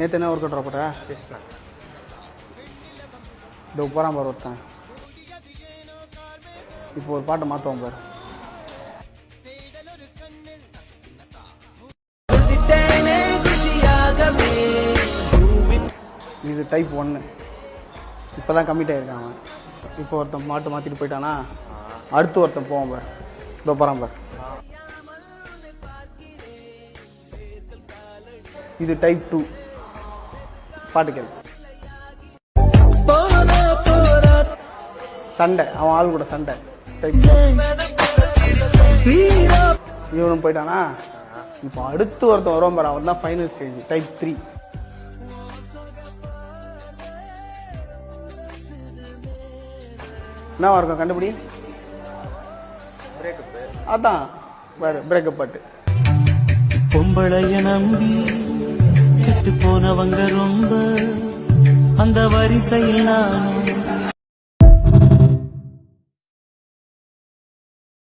நேற்று என்ன work out போட்ட? சிஸ்டா இந்த போகிறான் பாரு ஒருத்தன். இப்போ ஒரு பாட்டை மாற்றுவோம் பாரு. இது டைப் 1. இப்போ தான் கம்மிட் ஆகிருக்கான் அவன். இப்போ ஒருத்தன் மாட்டு மாற்றிட்டு போயிட்டானா, அடுத்து ஒருத்தன் போவான் பாரு. இதோ போகிறான் பாரு. இது டைப் 2. பாட்டு கேளு. சண்டை, அவன் ஆள் கூட சண்டை. டைப் இவனும் போயிட்டானா, இப்போ அடுத்து ஒருத்தன் வருவான் பாரு, அவன் தான் ஃபைனல் ஸ்டேஜ். டைப் 3. என்ன இருக்கும் கண்டுபிடி? அதான் பாரு, பிரேக்கப் பாட்டு. பொம்பளைய நம்பி கெட்டு போனவங்க ரொம்ப, அந்த வரிசையில் நானும்